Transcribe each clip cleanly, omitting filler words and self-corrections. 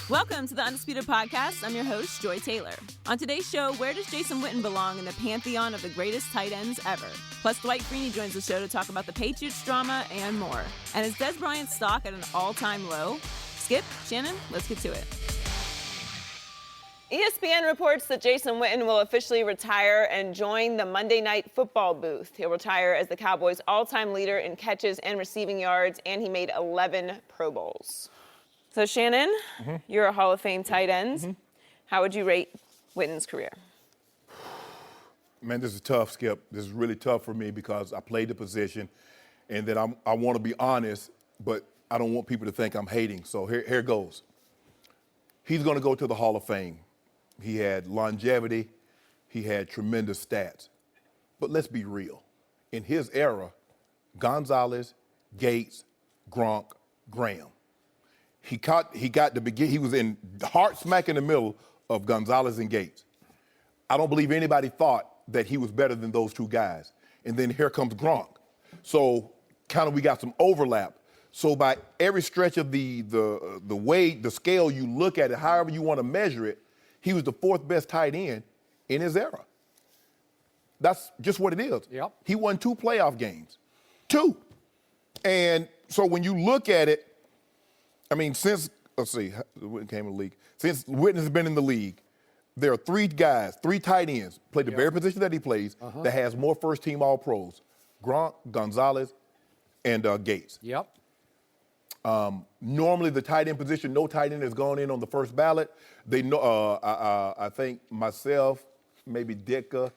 Welcome to the Undisputed Podcast. I'm your host, Joy Taylor. On today's show, where does Jason Witten belong in the pantheon of the greatest tight ends ever? Plus, Dwight Freeney joins the show to talk about the Patriots drama and more. And is Dez Bryant's stock at an all-time low? Skip, Shannon, let's get to it. ESPN reports that Jason Witten will officially retire and join the Monday Night Football booth. He'll retire as the Cowboys' all-time leader in catches and receiving yards, and he made 11 Pro Bowls. So, Shannon, you're a Hall of Fame tight end. How would you rate Witten's career? Man, this is tough, Skip. This is really tough for me because I played the position, and that I want to be honest, but I don't want people to think I'm hating. So here goes. He's going to go to the Hall of Fame. He had longevity. He had tremendous stats. But let's be real. In his era, Gonzalez, Gates, Gronk, Graham. He was in heart smack in the middle of Gonzalez and Gates. I don't believe anybody thought that he was better than those two guys. And then here comes Gronk. So kind of we got some overlap. So by every stretch of the way, the scale you look at it, however you want to measure it, he was the fourth best tight end in his era. That's just what it is. Yep. He won 2 playoff games. 2. And so when you look at it, I mean, since Witten came in the league. Since Witten has been in the league, there are 3 guys, 3 tight ends, played the very position that he plays, that has more first-team All-Pros. Gronk, Gonzalez, and Gates. Yep. Normally, the tight end position, no tight end has gone in on the first ballot. They know. I think myself, maybe Ditka,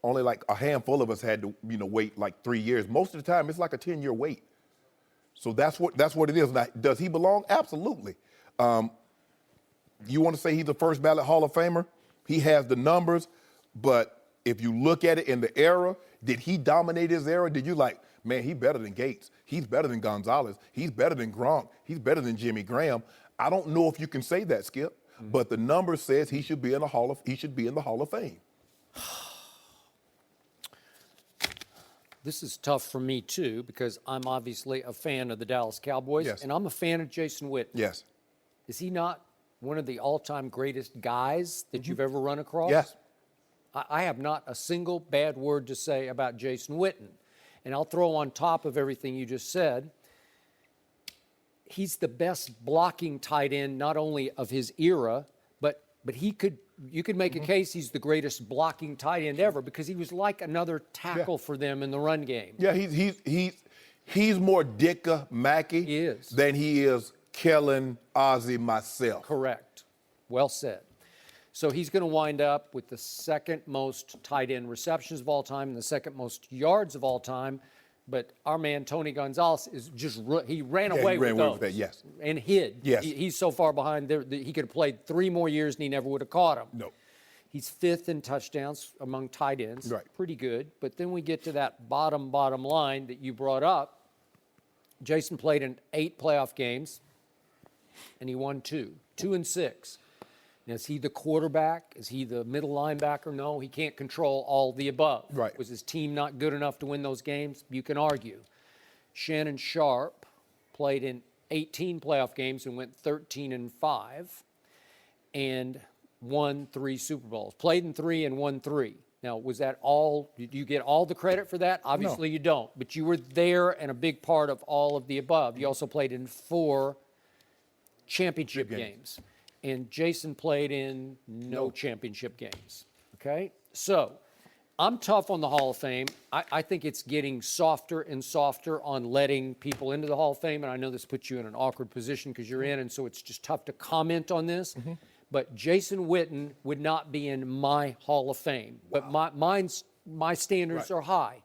only like a handful of us had to, wait like 3 years. Most of the time, it's like a 10-year wait. So that's what it is. Now, does he belong? Absolutely. You want to say he's a first ballot Hall of Famer? He has the numbers, but if you look at it in the era, did he dominate his era? Did you like, man, he's better than Gates. He's better than Gonzalez. He's better than Gronk. He's better than Jimmy Graham. I don't know if you can say that, Skip, but the number says he should be in the Hall of Fame. This is tough for me, too, because I'm obviously a fan of the Dallas Cowboys, and I'm a fan of Jason Witten. Yes. Is he not one of the all-time greatest guys that you've ever run across? Yes. I have not a single bad word to say about Jason Witten. And I'll throw on top of everything you just said, he's the best blocking tight end, not only of his era, but you could make a case he's the greatest blocking tight end ever because he was like another tackle for them in the run game. Yeah, he's more Ditka Mackey than he is Kellen, Ozzie, myself. Correct. Well said. So he's going to wind up with the second most tight end receptions of all time and the second most yards of all time. But our man, Tony Gonzalez, he ran away with those. That, yes. And hid. Yes. He's so far behind there that he could have played 3 more years and he never would have caught him. No. He's 5th in touchdowns among tight ends. Right. Pretty good. But then we get to that bottom line that you brought up. Jason played in 8 playoff games, and he won 2 and 6. Now, is he the quarterback? Is he the middle linebacker? No, he can't control all the above. Right. Was his team not good enough to win those games? You can argue. Shannon Sharp played in 18 playoff games and went 13-5 and won 3 Super Bowls. Played in 3 and won 3. Now, was that all? Did you get all the credit for that? Obviously, you don't. But you were there and a big part of all of the above. You also played in 4 championship games. And Jason played in no championship games, okay? So I'm tough on the Hall of Fame. I think it's getting softer and softer on letting people into the Hall of Fame, and I know this puts you in an awkward position because you're in, and so it's just tough to comment on this. But Jason Witten would not be in my Hall of Fame. But my standards are high.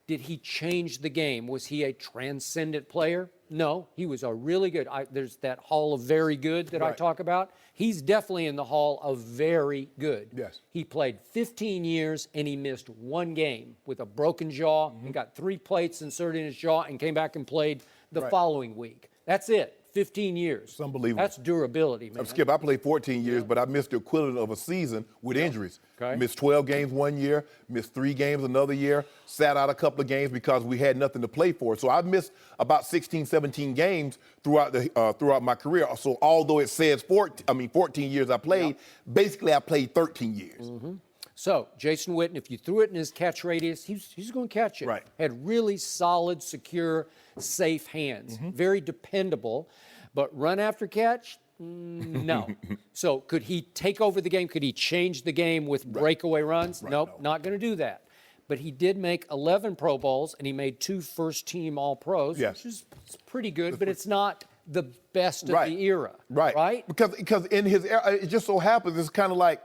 Did he change the game? Was he a transcendent player? No, he was a really good. There's that Hall of Very Good that I talk about. He's definitely in the Hall of Very Good. Yes. He played 15 years, and he missed 1 game with a broken jaw and got 3 plates inserted in his jaw and came back and played the following week. That's it. 15 years. It's unbelievable. That's durability, man. Skip, I played 14 years, but I missed the equivalent of a season with injuries. Okay. Missed 12 games one year, missed 3 games another year, sat out a couple of games because we had nothing to play for. So I missed about 16, 17 games throughout my career. So although it says 14 years I played, basically I played 13 years. Mm-hmm. So, Jason Witten, if you threw it in his catch radius, he's going to catch it. Right. Had really solid, secure, safe hands. Very dependable. But run after catch, no. So, could he take over the game? Could he change the game with breakaway runs? Right, Nope, no. not going to do that. But he did make 11 Pro Bowls, and he made 2 first-team All-Pros, Yes. which is pretty good, but it's not the best of Right. the era. Right. Right? Because in his era, it just so happens it's kind of like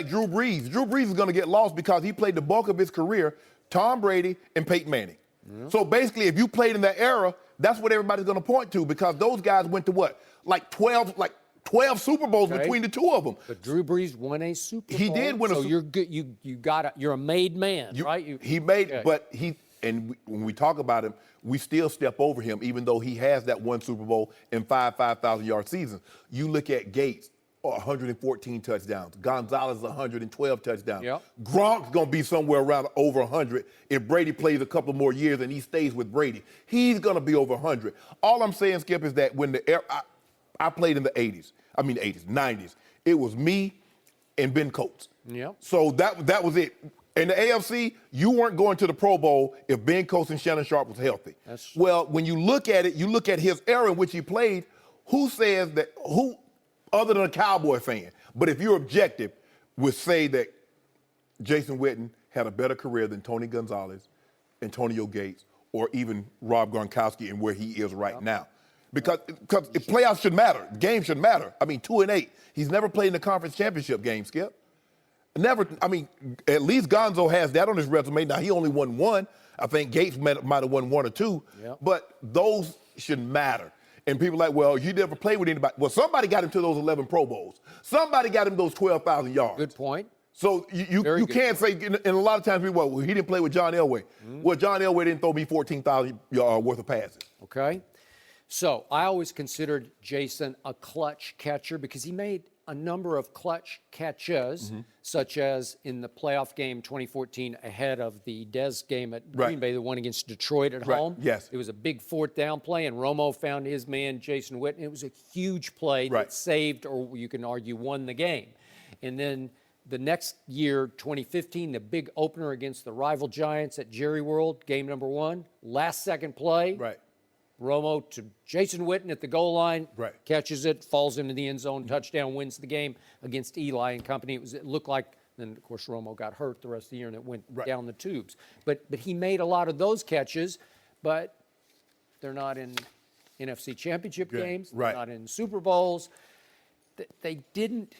Drew Brees. Drew Brees is going to get lost because he played the bulk of his career, Tom Brady and Peyton Manning. So basically, if you played in that era, that's what everybody's going to point to because those guys went to what? Like 12 Super Bowls between the two of them. But Drew Brees won a Super Bowl. He did win a so Super- you're good. You're a made man, right? He made, Okay. but when we talk about him, we still step over him, even though he has that one Super Bowl and 5,000-yard seasons. You look at Gates, 114 touchdowns. Gonzalez, 112 touchdowns. Yep. Gronk's going to be somewhere around over 100 if Brady plays a couple more years and he stays with Brady. He's going to be over 100. All I'm saying, Skip, is that when I played in the 90s. It was me and Ben Coates. Yep. So that was it. In the AFC, you weren't going to the Pro Bowl if Ben Coates and Shannon Sharp was healthy. Well, when you look at it, you look at his era in which he played, who other than a Cowboy fan, but if you're objective, would say that Jason Witten had a better career than Tony Gonzalez, Antonio Gates, or even Rob Gronkowski and where he is right now. Because if playoffs should matter, games should matter. 2-8. He's never played in the conference championship game, Skip. Never. At least Gonzo has that on his resume. Now, he only won 1. I think Gates might have won 1 or 2. Yep. But those should matter. And people are like, well, you never played with anybody. Well, somebody got him to those 11 Pro Bowls. Somebody got him those 12,000 yards. Good point. So you can't say, and a lot of times people, well, he didn't play with John Elway. Well, John Elway didn't throw me 14,000 yards worth of passes. Okay. So I always considered Jason a clutch catcher because he made a number of clutch catches, such as in the playoff game 2014 ahead of the Dez game at Green Bay, the one against Detroit at home. Yes. It was a big 4th down play, and Romo found his man, Jason Witten. It was a huge play that saved, or you can argue won the game. And then the next year, 2015, the big opener against the rival Giants at Jerry World, game number 1, last second play. Right. Romo to Jason Witten at the goal line, catches it, falls into the end zone, touchdown, wins the game against Eli and company. It looked like, then of course Romo got hurt the rest of the year and it went down the tubes. But he made a lot of those catches, but they're not in NFC Championship games, they're not in Super Bowls. They didn't.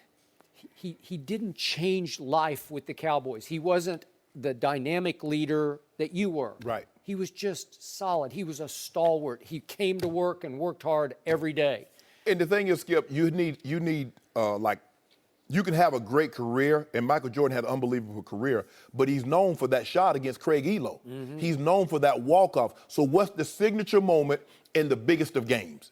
He didn't change life with the Cowboys. He wasn't the dynamic leader that you were. Right. He was just solid. He was a stalwart. He came to work and worked hard every day. And the thing is, Skip, you need you can have a great career, and Michael Jordan had an unbelievable career, but he's known for that shot against Craig Elo. He's known for that walk-off. So what's the signature moment in the biggest of games?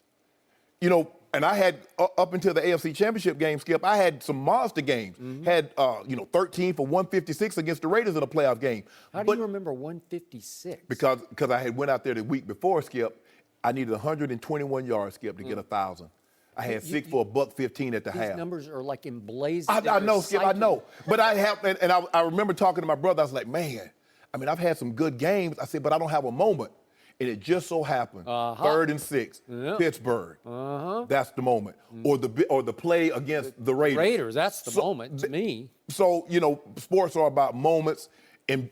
And I had, up until the AFC Championship game, Skip, I had some monster games. Had, 13 for 156 against the Raiders in a playoff game. How do you remember 156? Because I had went out there the week before, Skip. I needed 121 yards, Skip, to get 1,000. I had 6 for $115 at the half. These numbers are like emblazoned. I know, Skip, I know. But I remember talking to my brother. I was like, man, I've had some good games. I said, but I don't have a moment. And it just so happened, 3rd and 6, Pittsburgh. That's the moment. Or the play against the Raiders. That's the moment to me. So, sports are about moments and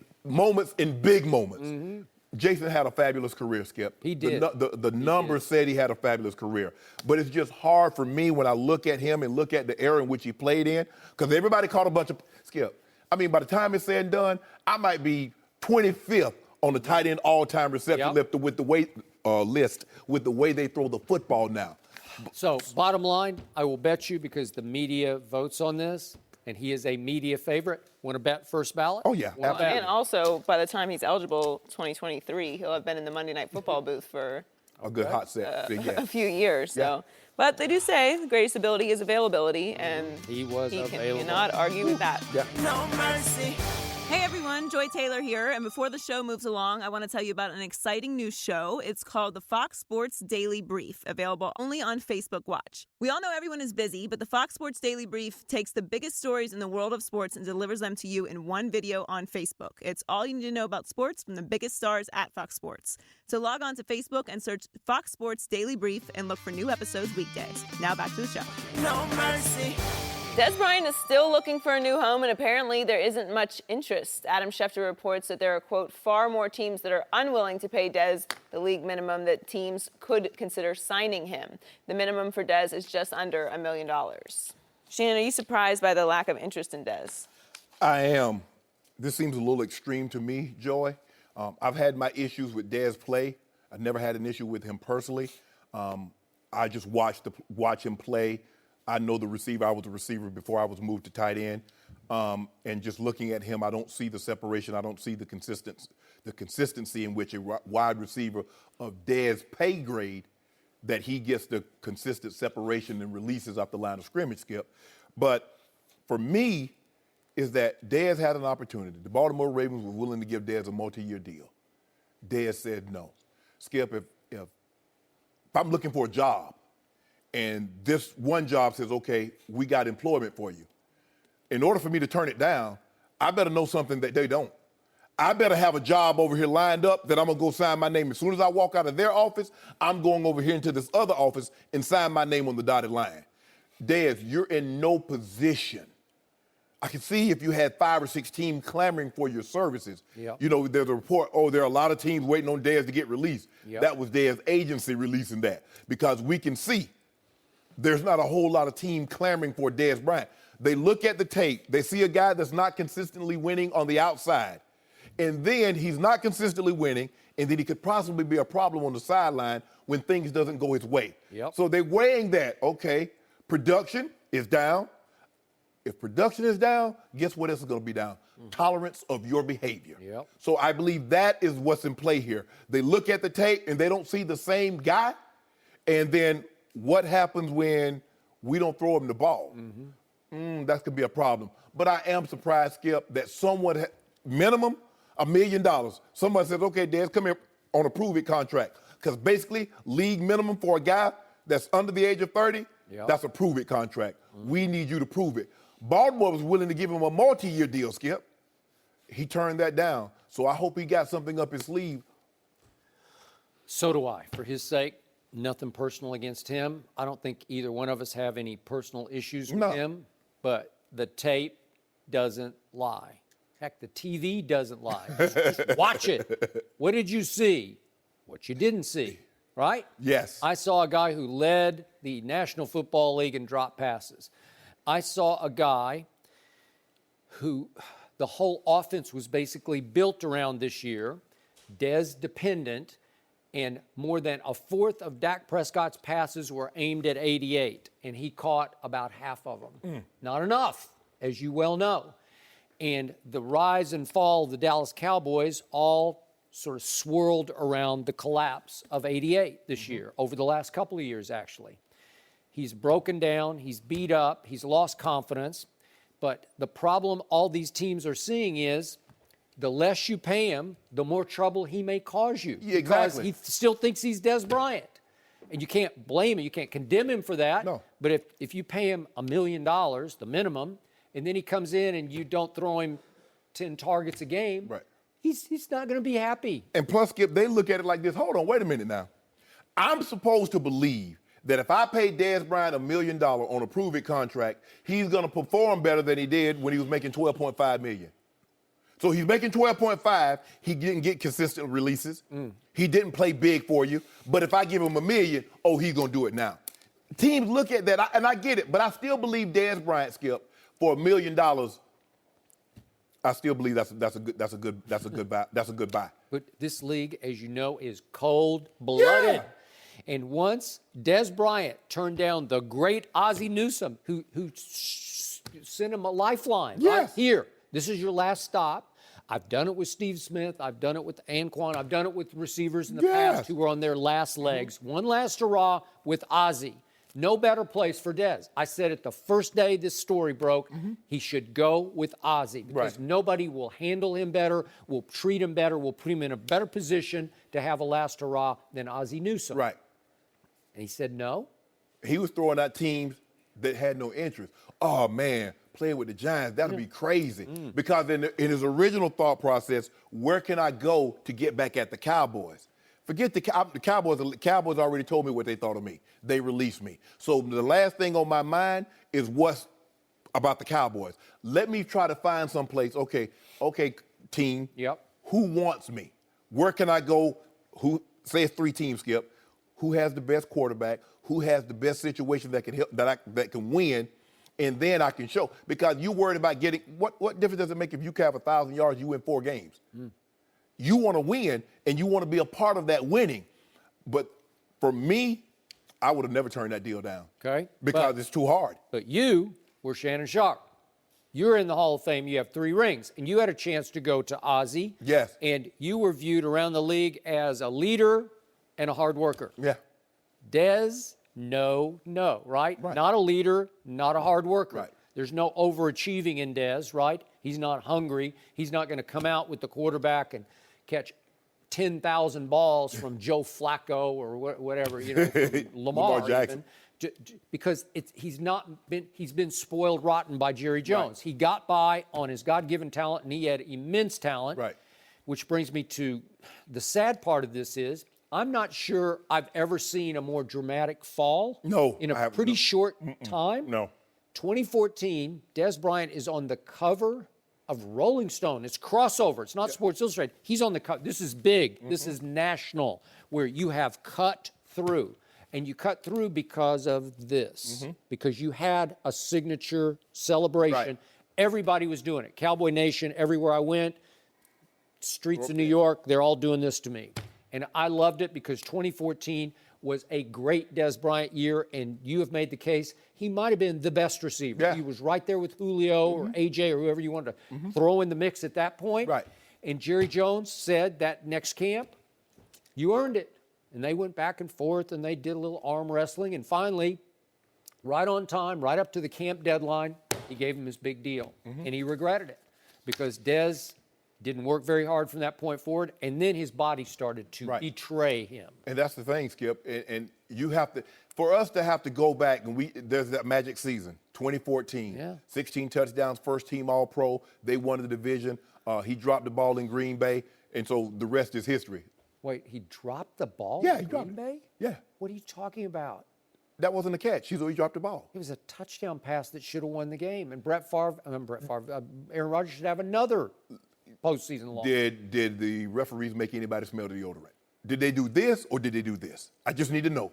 big moments. Jason had a fabulous career, Skip. He did. The numbers said he had a fabulous career. But it's just hard for me when I look at him and look at the era in which he played in, because everybody caught a bunch of, Skip, by the time it's said and done, I might be 25th on the tight end all-time reception list with the way they throw the football now. So, bottom line, I will bet you, because the media votes on this, and he is a media favorite. Want to bet first ballot? Oh, yeah. And also, by the time he's eligible, 2023, he'll have been in the Monday Night Football booth for a good hot set. a few years. So, but they do say the greatest ability is availability, and He was available. cannot argue with that. Yeah. No mercy. Hey everyone, Joy Taylor here, and before the show moves along, I want to tell you about an exciting new show. It's called the Fox Sports Daily Brief, available only on Facebook Watch. We all know everyone is busy, but the Fox Sports Daily Brief takes the biggest stories in the world of sports and delivers them to you in one video on Facebook. It's all you need to know about sports from the biggest stars at Fox Sports. So log on to Facebook and search Fox Sports Daily Brief and look for new episodes weekdays. Now back to the show. No mercy. Dez Bryant is still looking for a new home, and apparently there isn't much interest. Adam Schefter reports that there are, quote, far more teams that are unwilling to pay Dez the league minimum that teams could consider signing him. The minimum for Dez is just under $1 million. Shannon, are you surprised by the lack of interest in Dez? I am. This seems a little extreme to me, Joy. I've had my issues with Dez play. I've never had an issue with him personally. I just watch him play. I know the receiver. I was a receiver before I was moved to tight end. And just looking at him, I don't see the separation. I don't see the consistency in which a wide receiver of Dez pay grade, that he gets the consistent separation and releases off the line of scrimmage, Skip. But for me, is that Dez had an opportunity. The Baltimore Ravens were willing to give Dez a multi-year deal. Dez said no. Skip, if I'm looking for a job, and this one job says, okay, we got employment for you. In order for me to turn it down, I better know something that they don't. I better have a job over here lined up that I'm going to go sign my name. As soon as I walk out of their office, I'm going over here into this other office and sign my name on the dotted line. Dez, you're in no position. I can see if you had 5 or 6 teams clamoring for your services. Yep. You know, there's a report, there are a lot of teams waiting on Dez to get released. Yep. That was Dez's agency releasing that, because we can see there's not a whole lot of team clamoring for Dez Bryant. They look at the tape. They see a guy that's not consistently winning on the outside. And then he's not consistently winning, and then he could possibly be a problem on the sideline when things doesn't go his way. Yep. So they're weighing that, okay, production is down. If production is down, guess what else is going to be down? Tolerance of your behavior. Yep. So I believe that is what's in play here. They look at the tape, and they don't see the same guy, and then what happens when we don't throw him the ball? That could be a problem. But I am surprised, Skip, that someone, minimum $1 million, someone says, okay, Dez, come here on a prove-it contract. Because basically, league minimum for a guy that's under the age of 30, that's a prove-it contract. We need you to prove it. Baltimore was willing to give him a multi-year deal, Skip. He turned that down. So I hope he got something up his sleeve. So do I. For his sake, nothing personal against him. I don't think either one of us have any personal issues with him, but the tape doesn't lie. Heck, the TV doesn't lie. Just watch it. What did you see? What you didn't see, right? Yes. I saw a guy who led the National Football League in drop passes. I saw a guy who the whole offense was basically built around this year, Dez dependent, and more than a fourth of Dak Prescott's passes were aimed at 88, and he caught about half of them. Not enough, as you well know. And the rise and fall of the Dallas Cowboys all sort of swirled around the collapse of 88 this year, over the last couple of years, actually. He's broken down, he's beat up, he's lost confidence, but the problem all these teams are seeing is the less you pay him, the more trouble he may cause you. Yeah, because exactly. he still thinks he's Dez Bryant. And you can't blame him, you can't condemn him for that. No. But if you pay him $1 million, the minimum, and then he comes in and you don't throw him 10 targets a game, right, he's not going to be happy. And plus, Skip, they look at it like this. Hold on, wait a minute now. I'm supposed to believe that if I pay Dez Bryant $1 million on a prove-it contract, he's going to perform better than he did when he was making $12.5 million. So he's making $12.5. He didn't get consistent releases. He didn't play big for you. But if I give him $1 million, he's going to do it now. Teams look at that, and I get it, but I still believe Dez Bryant, Skip, for $1 million. I still believe that's a good buy. But this league, as you know, is cold-blooded. Yeah. And once Dez Bryant turned down the great Ozzie Newsome, who sent him a lifeline, Yes. right here, this is your last stop. I've done it with Steve Smith. I've done it with Anquan. I've done it with receivers in the Yes. past who were on their last legs. One last hurrah with Ozzie. No better place for Dez. I said it the first day this story broke. He should go with Ozzie because Right. nobody will handle him better, will treat him better, will put him in a better position to have a last hurrah than Ozzie Newsome. Right. And he said no. He was throwing out teams that had no interest. Oh, man, playing with the Giants, that'd be crazy. Because in his original thought process, where can I go to get back at the Cowboys? Forget the Cowboys. The Cowboys already told me what they thought of me. They released me. So the last thing on my mind is what's about the Cowboys. Let me try to find some place. Okay, team. Yep. Who wants me? Where can I go? Who say it's 3 teams, Skip? Who has the best quarterback? Who has the best situation that can help that can win? And then I can show. Because you worried about getting what difference does it make if you have 1,000 yards, you win 4 games? You want to win, and you want to be a part of that winning. But for me, I would have never turned that deal down. Okay. Because it's too hard. But you were Shannon Sharp. You're in the Hall of Fame. You have 3 rings. And you had a chance to go to Ozzie. Yes. And you were viewed around the league as a leader and a hard worker. Yeah. Dez, no, right? Right. Not a leader, not a hard worker. Right. There's no overachieving in Dez, right? He's not hungry. He's not going to come out with the quarterback and catch 10,000 balls from Joe Flacco or whatever, from Lamar Jackson. even, because he's been spoiled rotten by Jerry Jones. Right. He got by on his God-given talent, and he had immense talent. Right. Which brings me to the sad part of this is I'm not sure I've ever seen a more dramatic fall No, in I a haven't. pretty No. short time. No. 2014, Dez Bryant is on the cover of Rolling Stone. It's crossover. It's not Sports Illustrated. He's on the cover. This is big. This is national, where you have cut through. And you cut through because of this, because you had a signature celebration. Right. Everybody was doing it. Cowboy Nation, everywhere I went, streets of New York, they're all doing this to me. And I loved it because 2014 was a great Dez Bryant year, and you have made the case he might have been the best receiver. Yeah. He was right there with Julio or AJ or whoever you wanted to throw in the mix at that point. Right. And Jerry Jones said that next camp, you earned it. And they went back and forth, and they did a little arm wrestling, and finally, right on time, right up to the camp deadline, he gave him his big deal. And he regretted it because Dez didn't work very hard from that point forward, and then his body started to Right. betray him. And that's the thing, Skip. And you have to, for us to have to go back, and there's that magic season, 2014. Yeah. 16 touchdowns, first team All-Pro. They won the division. He dropped the ball in Green Bay, and so the rest is history. Wait, he dropped the ball Yeah, in he dropped Green it. Bay? Yeah. What are you talking about? That wasn't a catch. He dropped the ball. It was a touchdown pass that should have won the game. And Aaron Rodgers should have another postseason loss. Did the referees make anybody smell the deodorant? Did they do this or did they do this? I just need to know.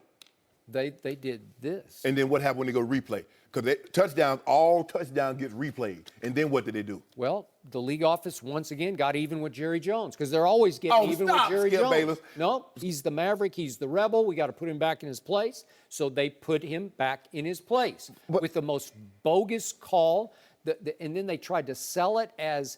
They did this. And then what happened when they go replay? Because all touchdowns get replayed. And then what did they do? Well, the league office once again got even with Jerry Jones because they're always getting even with Jerry Skip Jones. Bayless. No, he's the Maverick. He's the rebel. We got to put him back in his place. So they put him back in his place with the most bogus call. And then they tried to sell it as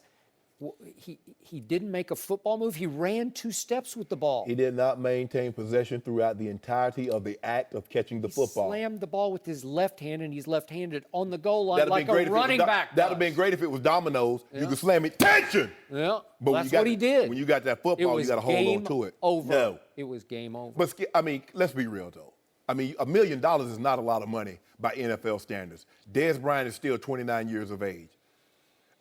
he didn't make a football move. He ran 2 steps with the ball. He did not maintain possession throughout the entirety of the act of catching the football. Slammed the ball with his left hand, and he's left-handed on the goal line That'd like been great a if it was running back. That'd have been great if it was dominoes. You could slam it. Tension! Yeah, But that's what he did. When you got that football, you got to hold on to it. Over. No. It was game over. But, let's be real, though. $1 million is not a lot of money by NFL standards. Dez Bryant is still 29 years of age.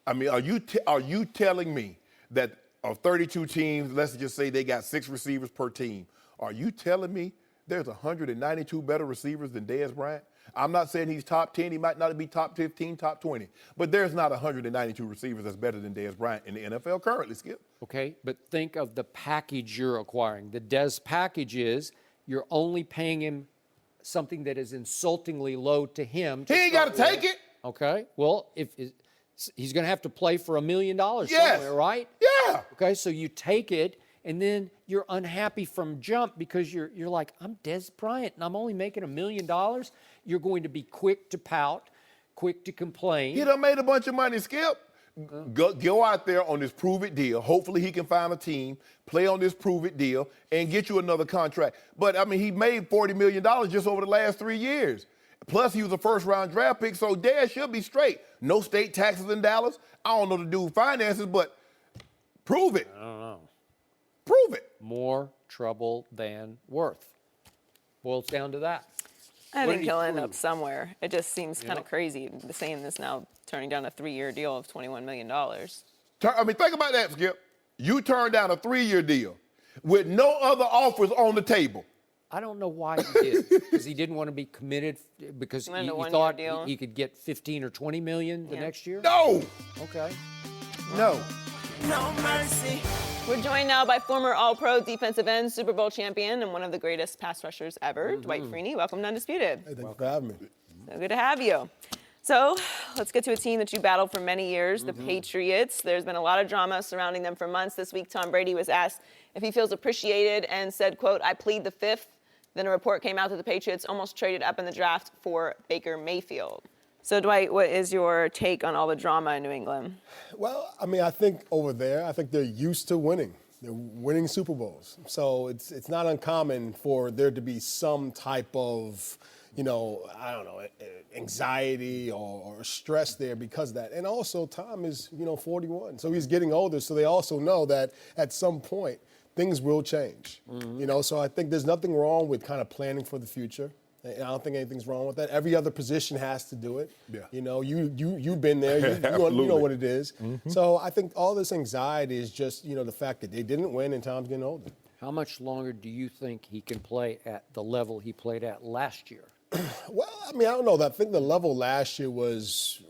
Are you telling me that of 32 teams, let's just say they got 6 receivers per team, are you telling me there's 192 better receivers than Dez Bryant? I'm not saying he's top 10. He might not be top 15, top 20. But there's not 192 receivers that's better than Dez Bryant in the NFL currently, Skip. Okay, but think of the package you're acquiring. The Dez package is you're only paying him something that is insultingly low to him. He ain't got to take it. Okay, well, if he's going to have to play for $1 million Yes. somewhere, right? Yeah. Okay, so you take it, and then you're unhappy from jump because you're like, I'm Dez Bryant, and I'm only making $1 million. You're going to be quick to pout, quick to complain. He done made a bunch of money, Skip. Go out there on this prove-it deal. Hopefully he can find a team, play on this prove-it deal, and get you another contract. But, I mean, he made $40 million just over the last 3 years. Plus, he was a first-round draft pick, so Dez should be straight. No state taxes in Dallas. I don't know the dude's finances, but prove it. I don't know. Prove it. More trouble than worth. Boils down to that. I What think did he he'll end prove? up somewhere. It just seems kind of crazy saying this now, turning down a 3-year deal of $21 million. I mean, think about that, Skip. You turned down a 3-year deal with no other offers on the table. I don't know why he did. Because he didn't want to be committed because He wanted he a one-year thought deal. he could get 15 or 20 million the next year? No. Okay. No. No mercy. We're joined now by former All-Pro defensive end, Super Bowl champion, and one of the greatest pass rushers ever, Dwight Freeney. Welcome to Undisputed. Hey, thanks for having me. So good to have you. So let's get to a team that you battled for many years, the Patriots. There's been a lot of drama surrounding them for months. This week, Tom Brady was asked if he feels appreciated and said, quote, "I plead the fifth." Then a report came out that the Patriots almost traded up in the draft for Baker Mayfield. So, Dwight, what is your take on all the drama in New England? Well, I mean, I think over there, I think they're used to winning. They're winning Super Bowls. So it's not uncommon for there to be some type of, I don't know, anxiety or stress there because of that. And also, Tom is, 41. So he's getting older. So they also know that at some point, things will change. So I think there's nothing wrong with kind of planning for the future. I don't think anything's wrong with that. Every other position has to do it. Yeah. You've been there. You know what it is. So I think all this anxiety is just, the fact that they didn't win and Tom's getting older. How much longer do you think he can play at the level he played at last year? Well, I mean, I don't know. I think the level last year was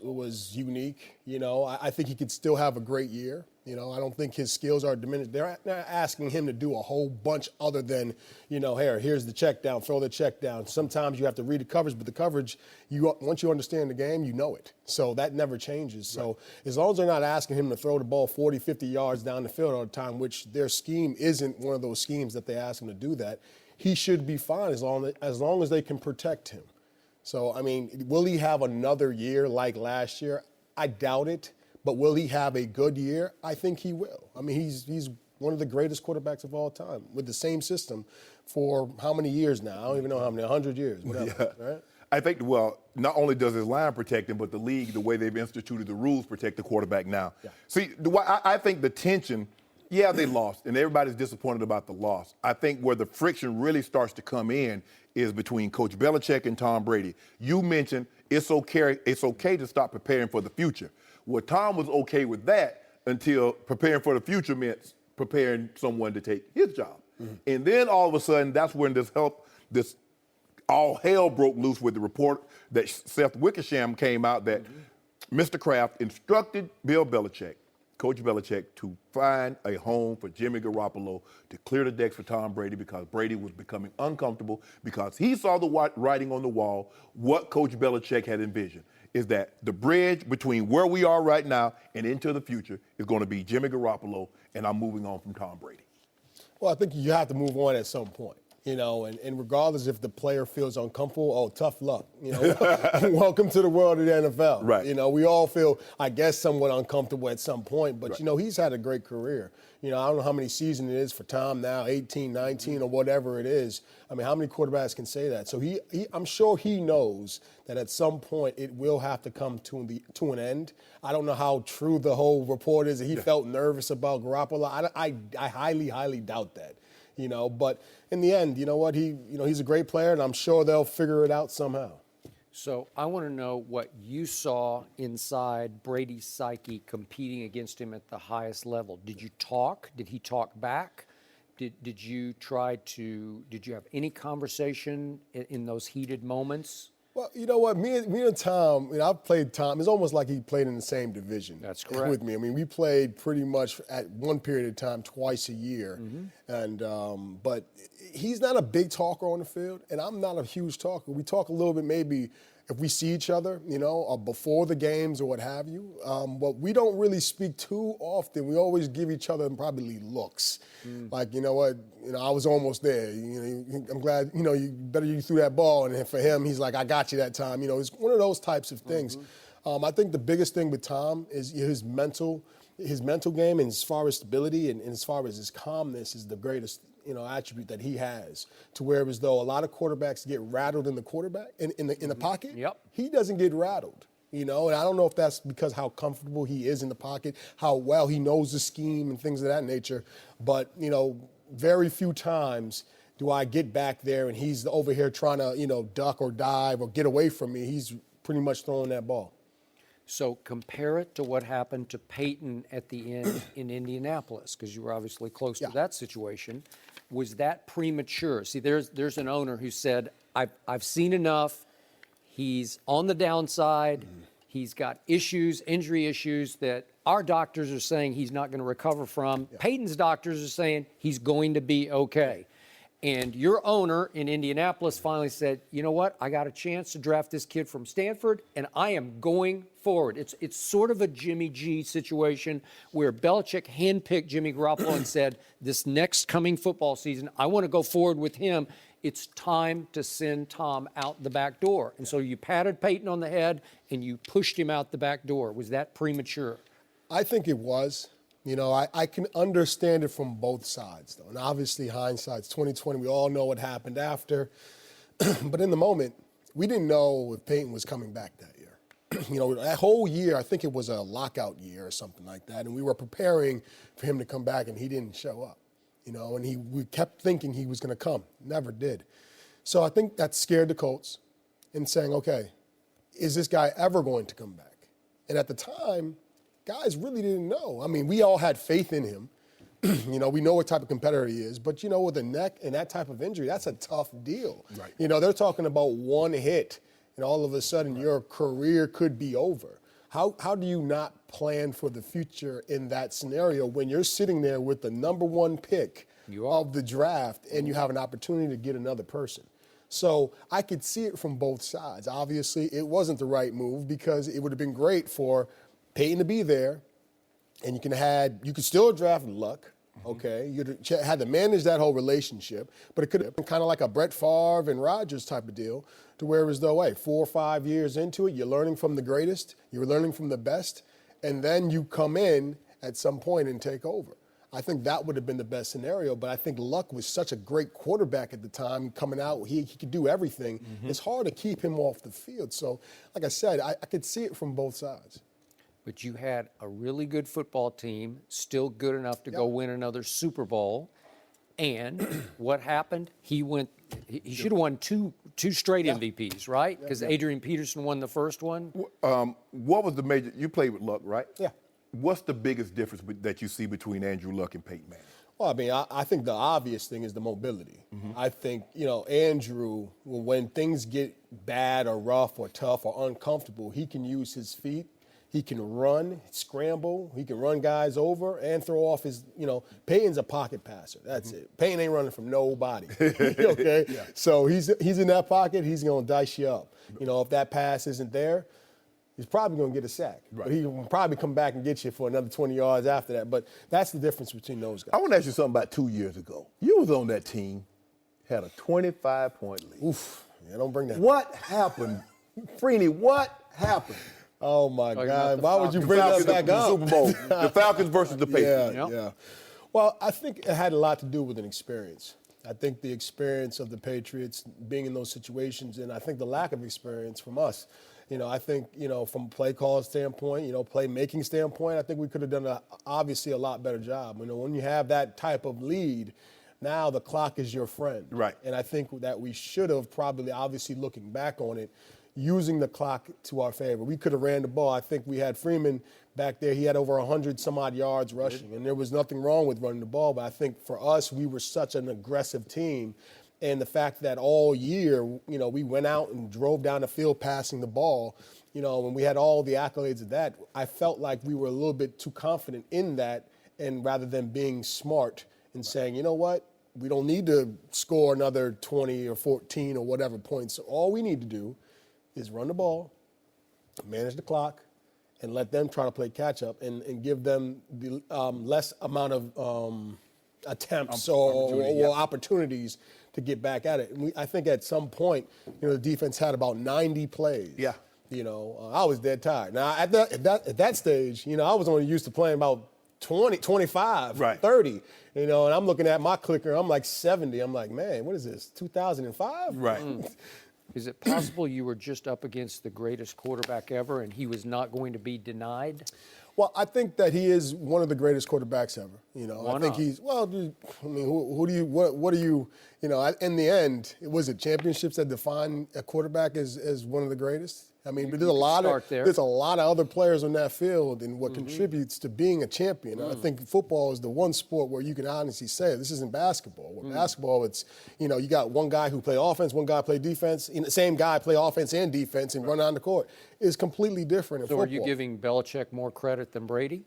unique. I think he could still have a great year. I don't think his skills are diminished. They're not asking him to do a whole bunch other than, here's the check down, throw the check down. Sometimes you have to read the coverage, but the coverage, once you understand the game, you know it. So that never changes. So as long as they're not asking him to throw the ball 40, 50 yards down the field all the time, which their scheme isn't one of those schemes that they ask him to do that, he should be fine as long as they can protect him. So, I mean, will he have another year like last year? I doubt it. But will he have a good year? I think he will. I mean, he's one of the greatest quarterbacks of all time with the same system for how many years now? I don't even know how many, 100 years, whatever, right? I think, not only does his line protect him, but the league, the way they've instituted the rules, protect the quarterback now. Yeah. See, I think the tension, they lost, and everybody's disappointed about the loss. I think where the friction really starts to come in is between Coach Belichick and Tom Brady. You mentioned it's okay to stop preparing for the future. Well, Tom was okay with that until preparing for the future meant preparing someone to take his job. And then all of a sudden, that's when this all hell broke loose with the report that Seth Wickersham came out that Mr. Kraft instructed Coach Belichick, to find a home for Jimmy Garoppolo to clear the decks for Tom Brady because Brady was becoming uncomfortable because he saw the writing on the wall, what Coach Belichick had envisioned. Is that the bridge between where we are right now and into the future is going to be Jimmy Garoppolo, and I'm moving on from Tom Brady. Well, I think you have to move on at some point, and regardless if the player feels uncomfortable, tough luck, welcome to the world of the NFL. Right. We all feel, I guess, somewhat uncomfortable at some point, but, he's had a great career. I don't know how many seasons it is for Tom now, 18, 19, or whatever it is. I mean, how many quarterbacks can say that? So I'm sure he knows that at some point it will have to come to an end. I don't know how true the whole report is that he felt nervous about Garoppolo. I highly, highly doubt that. But in the end, you know what? He's a great player, and I'm sure they'll figure it out somehow. So I want to know what you saw inside Brady's psyche competing against him at the highest level. Did you talk? Did he talk back? Did you have any conversation in those heated moments? Well, you know what? Me and Tom, I've played Tom. It's almost like he played in the same division. That's correct. With me. I mean, we played pretty much at one period of time twice a year. And but he's not a big talker on the field, and I'm not a huge talker. We talk a little bit maybe if we see each other, or before the games or what have you. But we don't really speak too often. We always give each other probably looks. Like, you know what, I was almost there. I'm glad, you threw that ball. And for him, he's like, I got you that time. It's one of those types of things. I think the biggest thing with Tom is his mental game, and as far as stability and as far as his calmness is the greatest attribute that he has. To where as though a lot of quarterbacks get rattled in the pocket. Yep. He doesn't get rattled. And I don't know if that's because how comfortable he is in the pocket, how well he knows the scheme and things of that nature. But very few times do I get back there and he's over here trying to duck or dive or get away from me. He's pretty much throwing that ball. So compare it to what happened to Peyton at the end in Indianapolis, because you were obviously close to that situation. Was that premature? See, there's an owner who said, I've seen enough. He's on the downside. He's got injury issues that our doctors are saying he's not going to recover from. Peyton's doctors are saying he's going to be okay. And your owner in Indianapolis finally said, you know what? I got a chance to draft this kid from Stanford, and I am going forward. It's sort of a Jimmy G situation where Belichick handpicked Jimmy Garoppolo and said, this next coming football season, I want to go forward with him. It's time to send Tom out the back door. And so you patted Peyton on the head and you pushed him out the back door. Was that premature? I think it was. I can understand it from both sides, though. And obviously, hindsight's 2020. We all know what happened after. But in the moment, we didn't know if Peyton was coming back that year. That whole year, I think it was a lockout year or something like that. And we were preparing for him to come back, and he didn't show up. And we kept thinking he was going to come. Never did. So I think that scared the Colts in saying, okay, is this guy ever going to come back? And at the time, guys really didn't know. I mean, we all had faith in him. We know what type of competitor he is. But, with a neck and that type of injury, that's a tough deal. Right. They're talking about one hit, and all of a sudden your career could be over. How do you not plan for the future in that scenario when you're sitting there with the number one pick of the draft and you have an opportunity to get another person? So I could see it from both sides. Obviously, it wasn't the right move because it would have been great for Peyton to be there, and you could still draft Luck. Okay, you had to manage that whole relationship, but it could have been kind of like a Brett Favre and Rodgers type of deal, to where as though, 4 or 5 years into it, you're learning from the greatest, you're learning from the best, and then you come in at some point and take over. I think that would have been the best scenario, but I think Luck was such a great quarterback at the time coming out. He could do everything. It's hard to keep him off the field. So, like I said, I could see it from both sides. But you had a really good football team, still good enough to go win another Super Bowl. And what happened? He should have won two straight MVPs, right? Because Adrian Peterson won the first one. What was the major? You played with Luck, right? Yeah. What's the biggest difference that you see between Andrew Luck and Peyton Manning? Well, I mean, I think the obvious thing is the mobility. I think, Andrew, when things get bad or rough or tough or uncomfortable, he can use his feet. He can run, scramble. He can run guys over and throw off his, Peyton's a pocket passer. That's it. Peyton ain't running from nobody. Okay? Yeah. So he's in that pocket. He's going to dice you up. If that pass isn't there, he's probably going to get a sack. Right. But he will probably come back and get you for another 20 yards after that. But that's the difference between those guys. I want to ask you something about 2 years ago. You was on that team, had a 25-point lead. Oof. Yeah, don't bring that. What happened? Freeney, what happened? Oh, my God. Why would you bring that back up? Super Bowl. The Falcons versus the Patriots. Yeah. Well, I think it had a lot to do with an experience. I think the experience of the Patriots being in those situations, and I think the lack of experience from us. I think, from a play call standpoint, play making standpoint, I think we could have done obviously a lot better job. When you have that type of lead, now the clock is your friend. Right. And I think that we should have probably, obviously looking back on it, using the clock to our favor. We could have ran the ball. I think we had Freeman back there. He had over 100-some-odd yards rushing, and there was nothing wrong with running the ball. But I think for us, we were such an aggressive team. And the fact that all year, we went out and drove down the field passing the ball, when we had all the accolades of that, I felt like we were a little bit too confident in that, and rather than being smart and saying, you know what, we don't need to score another 20 or 14 or whatever points. All we need to do is run the ball, manage the clock, and let them try to play catch-up and give them the less amount of attempts or opportunities to get back at it. And I think at some point, the defense had about 90 plays I was dead tired. Now, at that stage, I was only used to playing about 20, 25, Right. 30, and I'm looking at my clicker. I'm like 70. I'm like, man, what is this, 2005? Right. Is it possible you were just up against the greatest quarterback ever and he was not going to be denied? Well, I think that he is one of the greatest quarterbacks ever. Why I think not? he's, who do you, what do you, in the end, was it championships that define a quarterback as one of the greatest? But there's a lot of other players on that field and what contributes to being a champion. I think football is the one sport where you can honestly say this isn't basketball. With basketball, it's, you got one guy who play offense, one guy play defense, and the same guy play offense and defense and run on the court. It's completely different in So football. are you giving Belichick more credit than Brady?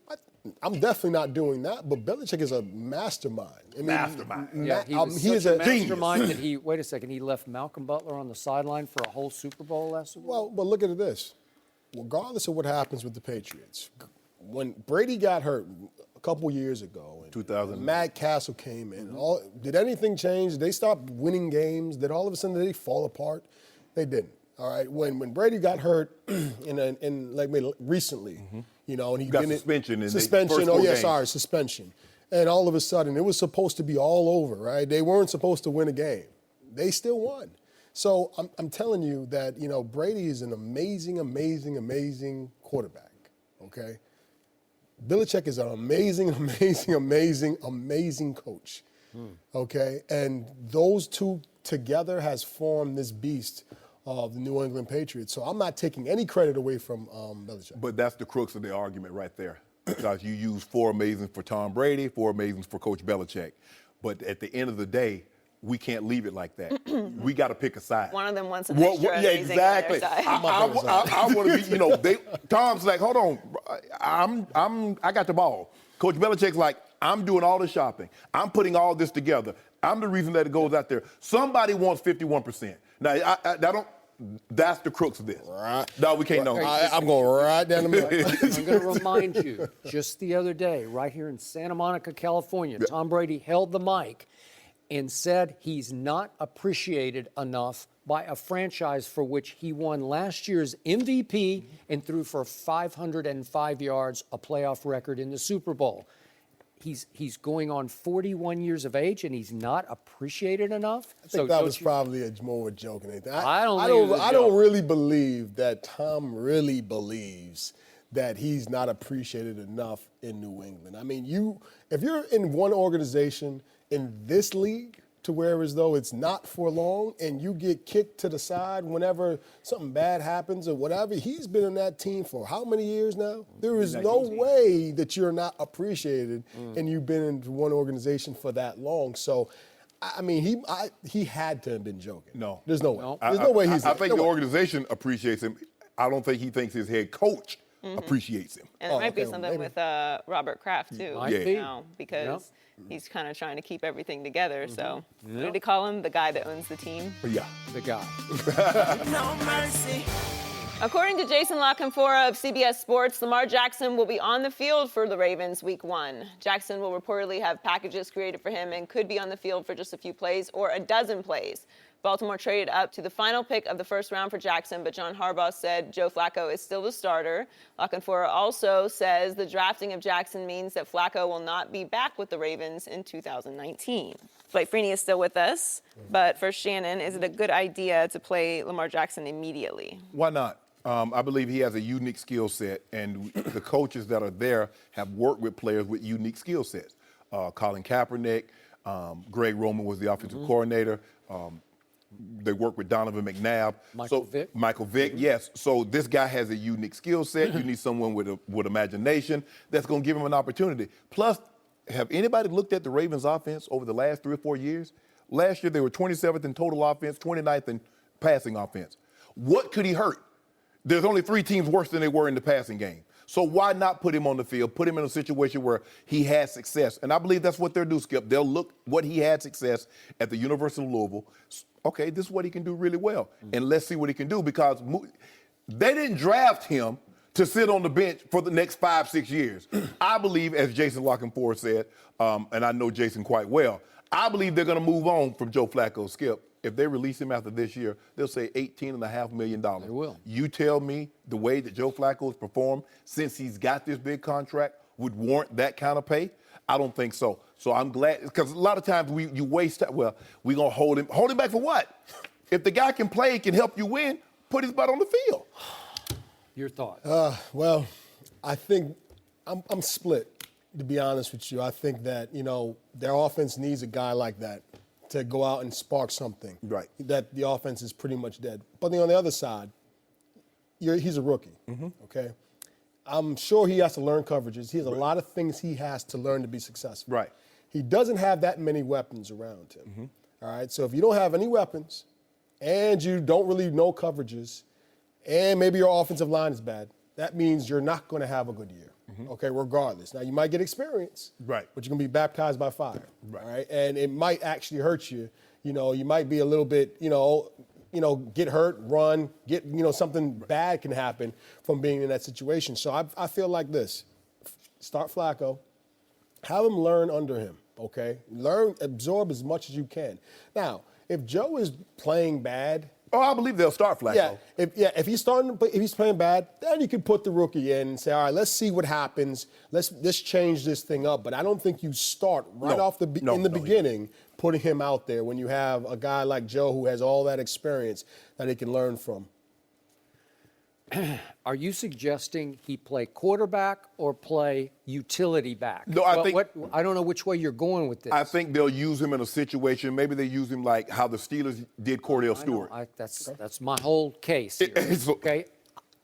I'm definitely not doing that, but Belichick is a mastermind. Mastermind. Yeah, he was he is such a a mastermind that wait a second, he left Malcolm Butler on the sideline for a whole Super Bowl last Super Bowl? Well, but look at this. Regardless of what happens with the Patriots, when Brady got hurt a couple years ago, and 2000. Matt Castle came in, did anything change? Did they stop winning games? Did all of a sudden they fall apart? They didn't. All right. When Brady got hurt recently, and he Got didn't- suspension in the suspension. first Oh 4 yeah, games. sorry, suspension. And all of a sudden, it was supposed to be all over, right? They weren't supposed to win a game. They still won. So I'm telling you that, Brady is an amazing, amazing, amazing quarterback, okay? Belichick is an amazing, amazing, amazing, amazing coach, okay? And those two together has formed this beast of the New England Patriots. So I'm not taking any credit away from Belichick. But that's the crux of the argument right there. Because you use 4 amazings for Tom Brady, 4 amazings for Coach Belichick. But at the end of the day, we can't leave it like that. We got to pick a side. One of them wants an extra yeah, amazing exactly. on their side. I want to be, Tom's like, hold on, I got the ball. Coach Belichick's like, I'm doing all the shopping. I'm putting all this together. I'm the reason that it goes out there. Somebody wants 51%. Now, that's the crux of this. Right. No, we can't know. I'm going right down the middle. I'm going to remind you, just the other day, right here in Santa Monica, California, Tom Brady held the mic and said he's not appreciated enough by a franchise for which he won last year's MVP and threw for 505 yards, a playoff record in the Super Bowl. He's going on 41 years of age and he's not appreciated enough. I think that was probably more a joke than anything. I don't really believe that Tom really believes that he's not appreciated enough in New England. If you're in one organization in this league to where as though it's not for long and you get kicked to the side whenever something bad happens or whatever, he's been in that team for how many years now? There is no way that you're not appreciated and you've been in one organization for that long. So, he had to have been joking. No. There's no way. There's no way he's. I think no the way. organization appreciates him. I don't think he thinks his head coach appreciates him. And it might be okay, something maybe. with Robert Kraft, too. Might be. Because he's kind of trying to keep everything together. So, what did he call him? The guy that owns the team? Yeah. the guy. No mercy. According to Jason Lockenfora of CBS Sports, Lamar Jackson will be on the field for the Ravens Week 1. Jackson will reportedly have packages created for him and could be on the field for just a few plays or a dozen plays. Baltimore traded up to the final pick of the first round for Jackson, but John Harbaugh said Joe Flacco is still the starter. Lockenfora also says the drafting of Jackson means that Flacco will not be back with the Ravens in 2019. Dwight Freeney is still with us, but for Shannon, is it a good idea to play Lamar Jackson immediately? Why not? I believe he has a unique skill set, and the coaches that are there have worked with players with unique skill sets. Colin Kaepernick, Greg Roman was the offensive coordinator. They work with Donovan McNabb. Michael Vick, yes. So this guy has a unique skill set. You need someone with imagination that's going to give him an opportunity. Plus, have anybody looked at the Ravens offense over the last 3 or 4 years? Last year, they were 27th in total offense, 29th in passing offense. What could he hurt? There's only 3 teams worse than they were in the passing game. So why not put him on the field, put him in a situation where he has success? And I believe that's what they'll do, Skip. They'll look what he had success at the University of Louisville. Okay, this is what he can do really well. And let's see what he can do, because they didn't draft him to sit on the bench for the next 5-6 years. I believe, as Jason Lockenfora said, and I know Jason quite well, I believe they're going to move on from Joe Flacco, Skip. if they release him after this year, they'll say $18.5 million. They will. You tell me the way that Joe Flacco has performed since he's got this big contract would warrant that kind of pay? I don't think so. So I'm glad, because a lot of times you waste time. Well, we're going to hold him. Hold him back for what? If the guy can play, can help you win, put his butt on the field. Your thoughts? Well, I think I'm split, to be honest with you. I think that, their offense needs a guy like that to go out and spark something. Right. That the offense is pretty much dead. But on the other side, he's a rookie, okay? I'm sure he has to learn coverages. He has a lot of things he has to learn to be successful. Right. He doesn't have that many weapons around him. All right, so if you don't have any weapons and you don't really know coverages and maybe your offensive line is bad, that means you're not going to have a good year, okay, regardless. Now, you might get experience, Right. but you're going to be baptized by fire, Right. all right? And it might actually hurt you. You might be a little bit, get hurt, run, something bad can happen from being in that situation. So I feel like this. Start Flacco. Have him learn under him, okay? Absorb as much as you can. Now, if Joe is playing bad. Oh, I believe they'll start Flacco. If he's playing bad, then you can put the rookie in and say, all right, let's see what happens. Let's change this thing up. But I don't think you start off the beginning putting him out there when you have a guy like Joe who has all that experience that he can learn from. Are you suggesting he play quarterback or play utility back? No, I think I don't know which way you're going with this. I think they'll use him in a situation. Maybe they use him like how the Steelers did Cordell Stewart. That's my whole case here, okay?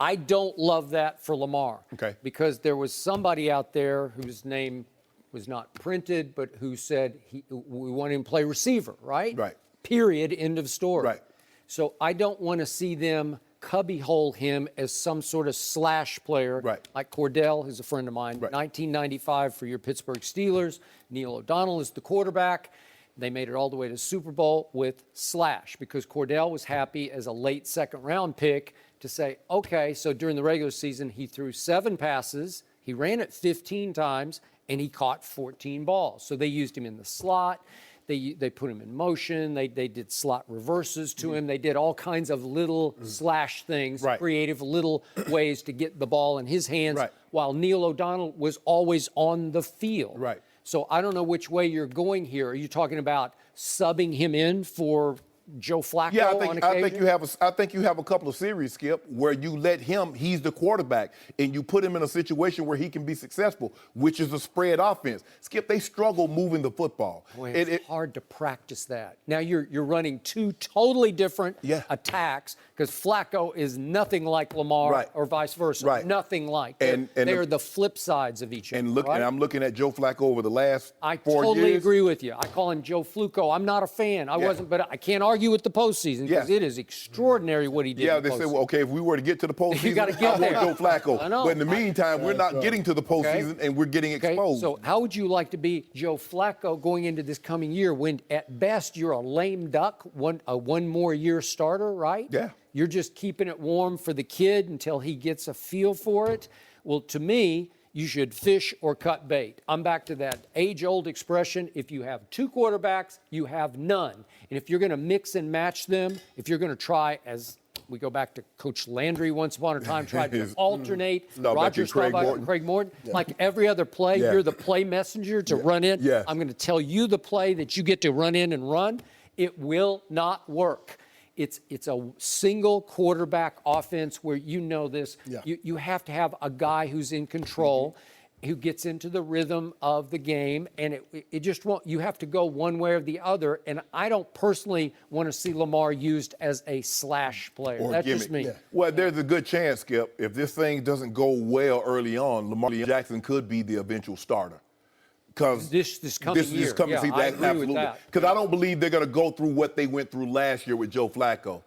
I don't love that for Lamar. Okay. Because there was somebody out there whose name was not printed, but who said we want him to play receiver, right? Right. Period. End of story. Right. So I don't want to see them cubbyhole him as some sort of slash player. Right. Like Cordell, who's a friend of mine. Right. 1995 for your Pittsburgh Steelers. Neil O'Donnell is the quarterback. They made it all the way to Super Bowl with slash because Cordell was happy as a late second-round pick to say, okay, so during the regular season, he threw 7 passes, he ran it 15 times, and he caught 14 balls. So they used him in the slot. They put him in motion. They did slot reverses to him. They did all kinds of little slash things, creative little ways to get the ball in his hands while Neil O'Donnell was always on the field. Right. So I don't know which way you're going here. Are you talking about subbing him in for Joe Flacco on occasion? I think you have a couple of series, Skip, where you let him, he's the quarterback, and you put him in a situation where he can be successful, which is a spread offense. Skip, they struggle moving the football. Boy, it's hard to practice that. Now you're running 2 totally different attacks because Flacco is nothing like Lamar or vice versa. Nothing like. They are the flip sides of each other. And I'm looking at Joe Flacco over the last 4 years. I totally agree with you. I call him Joe Fluco. I'm not a fan. I wasn't, but I can't argue with the postseason because it is extraordinary what he did. Yeah, they say, well, okay, if we were to get to the postseason, you gotta get I want Joe Flacco. I know. But in the meantime, we're not getting to the postseason and we're getting exposed. So how would you like to be Joe Flacco going into this coming year when at best you're a lame duck, one more year starter, right? Yeah. You're just keeping it warm for the kid until he gets a feel for it. Well, to me, you should fish or cut bait. I'm back to that age-old expression. If you have 2 quarterbacks, you have none. And if you're going to mix and match them, if you're going to try, as we go back to Coach Landry once upon a time, tried to alternate Roger Staubach and Craig Morton, like every other play, you're the play messenger to run in. I'm going to tell you the play that you get to run in and run. It will not work. It's a single quarterback offense where you know this. You have to have a guy who's in control, who gets into the rhythm of the game, and it just won't. You have to go one way or the other, and I don't personally want to see Lamar used as a slash player. Or That's gimmick. just me. Well, there's a good chance, Skip, if this thing doesn't go well early on, Lamar Jackson could be the eventual starter. Because this coming year. I agree with that. Because I don't believe they're going to go through what they went through last year with Joe Flacco.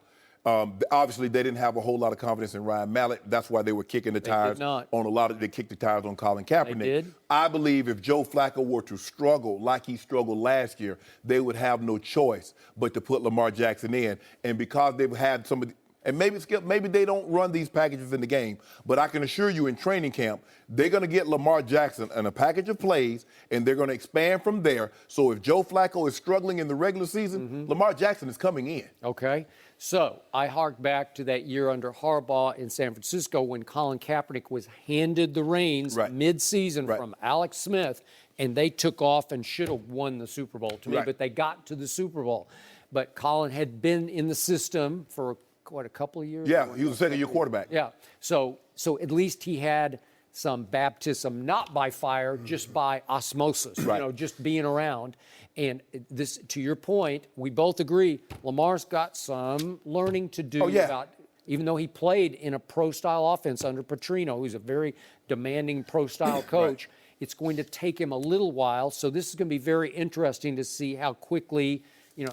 Obviously, they didn't have a whole lot of confidence in Ryan Mallett. That's why they were kicking the tires on they kicked the tires on Colin Kaepernick. They did. I believe if Joe Flacco were to struggle like he struggled last year, they would have no choice but to put Lamar Jackson in. And because they've had some of the And maybe, Skip, maybe they don't run these packages in the game, but I can assure you in training camp, they're going to get Lamar Jackson in a package of plays, and they're going to expand from there. So if Joe Flacco is struggling in the regular season, Lamar Jackson is coming in. Okay. So I hark back to that year under Harbaugh in San Francisco when Colin Kaepernick was handed the reins mid-season from Alex Smith, and they took off and should have won the Super Bowl to me, but they got to the Super Bowl. But Colin had been in the system for a couple of years? Yeah, he was a second-year quarterback. Yeah. So at least he had some baptism, not by fire, just by osmosis, just being around. And this, to your point, we both agree, Lamar's got some learning to do about, even though he played in a pro-style offense under Petrino, who's a very demanding pro-style coach, it's going to take him a little while. So this is going to be very interesting to see how quickly,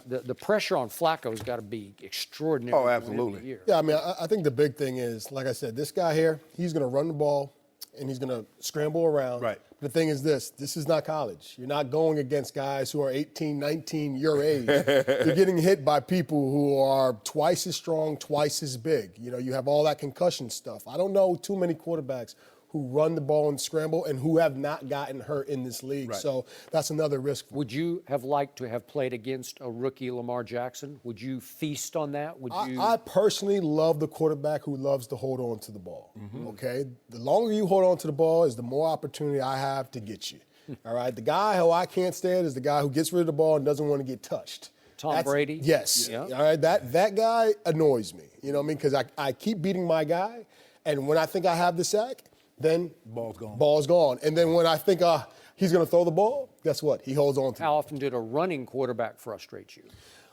the pressure on Flacco's got to be extraordinary. Oh, absolutely. Yeah, I mean, I think the big thing is, like I said, this guy here, he's going to run the ball and he's going to scramble around. Right. The thing is this is not college. You're not going against guys who are 18, 19, your age. You're getting hit by people who are twice as strong, twice as big. You have all that concussion stuff. I don't know too many quarterbacks who run the ball and scramble and who have not gotten hurt in this league. So that's another risk. Would you have liked to have played against a rookie Lamar Jackson? Would you feast on that? I personally love the quarterback who loves to hold on to the ball, okay? The longer you hold on to the ball is the more opportunity I have to get you, all right? The guy who I can't stand is the guy who gets rid of the ball and doesn't want to get touched. Tom Brady? Yes. Yeah. All right, that guy annoys me, you know what I mean? Because I keep beating my guy, and when I think I have the sack, then ball's gone. And then when I think he's going to throw the ball, guess what? He holds on to it. How often did a running quarterback frustrate you?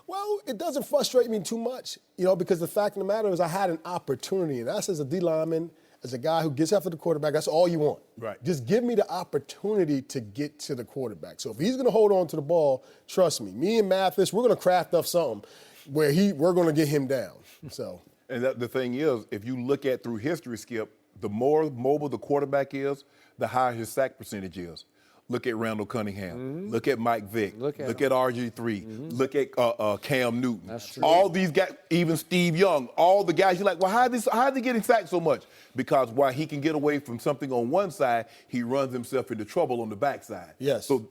Well, it doesn't frustrate me too much, because the fact of the matter is I had an opportunity. And that's as a D lineman, as a guy who gets after the quarterback, that's all you want. Right. Just give me the opportunity to get to the quarterback. So if he's going to hold on to the ball, trust me and Mathis, we're going to craft up something where we're going to get him down. So. And the thing is, if you look at through history, Skip, the more mobile the quarterback is, the higher his sack percentage is. Look at Randall Cunningham. Look at Mike Vick. Look at RG3. Look at Cam Newton. That's true. All these guys, even Steve Young, all the guys, you're like, well, how are they getting sacked so much? Because while he can get away from something on one side, he runs himself into trouble on the backside. Yes. So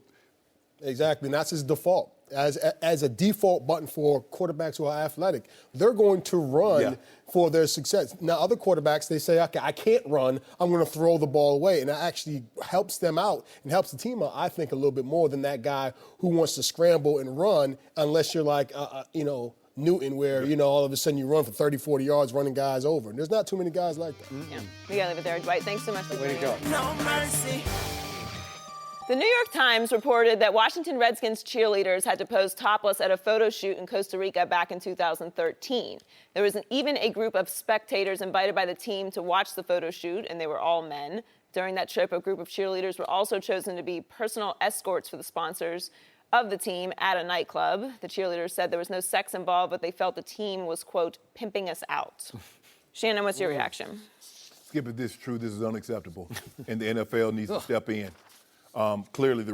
exactly, and that's his default. As a default button for quarterbacks who are athletic, they're going to run for their success. Now, other quarterbacks, they say, okay, I can't run, I'm going to throw the ball away. And that actually helps them out and helps the team out, I think, a little bit more than that guy who wants to scramble and run, unless you're like, Newton, where, all of a sudden you run for 30, 40 yards running guys over. And there's not too many guys like that. Yeah, we got to leave it there. Dwight, thanks so much for joining us. No mercy. The New York Times reported that Washington Redskins cheerleaders had to pose topless at a photo shoot in Costa Rica back in 2013. There was even a group of spectators invited by the team to watch the photo shoot, and they were all men. During that trip, a group of cheerleaders were also chosen to be personal escorts for the sponsors of the team at a nightclub. The cheerleaders said there was no sex involved, but they felt the team was, quote, pimping us out. Shannon, what's your reaction? Skip, if this is true, this is unacceptable, and the NFL needs to step in. Clearly,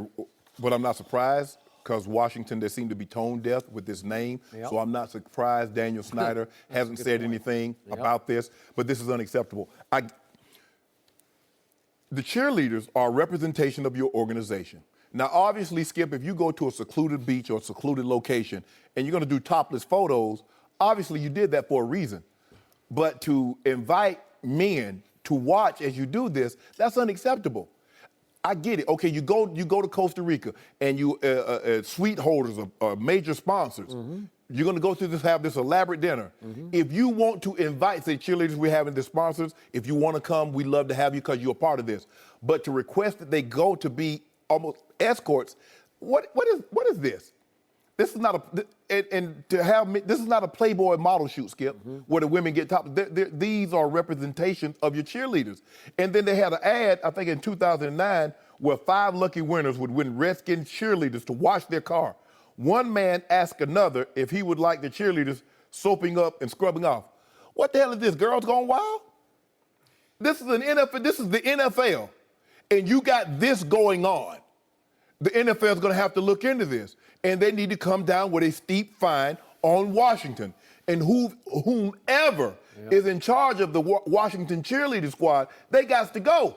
but I'm not surprised because Washington, they seem to be tone deaf with this name. So I'm not surprised Daniel Snyder hasn't said anything about this, but this is unacceptable. The cheerleaders are a representation of your organization. Now, obviously, Skip, if you go to a secluded beach or a secluded location and you're going to do topless photos, obviously you did that for a reason. But to invite men to watch as you do this, that's unacceptable. I get it. Okay, you go to Costa Rica and you suite holders are major sponsors. You're going to go through this, have this elaborate dinner. If you want to invite, say, cheerleaders, we're having the sponsors. If you want to come, we'd love to have you because you're a part of this. But to request that they go to be almost escorts, what is this? This is not this is not a Playboy model shoot, Skip, where the women get top. These are representations of your cheerleaders. And then they had an ad, I think in 2009, where 5 lucky winners would win Redskins cheerleaders to wash their car. One man asked another if he would like the cheerleaders soaping up and scrubbing off. What the hell is this? Girls Gone Wild? This is an NFL. This is the NFL, and you got this going on. The NFL is going to have to look into this, and they need to come down with a steep fine on Washington. And whomever is in charge of the Washington cheerleader squad, they got to go.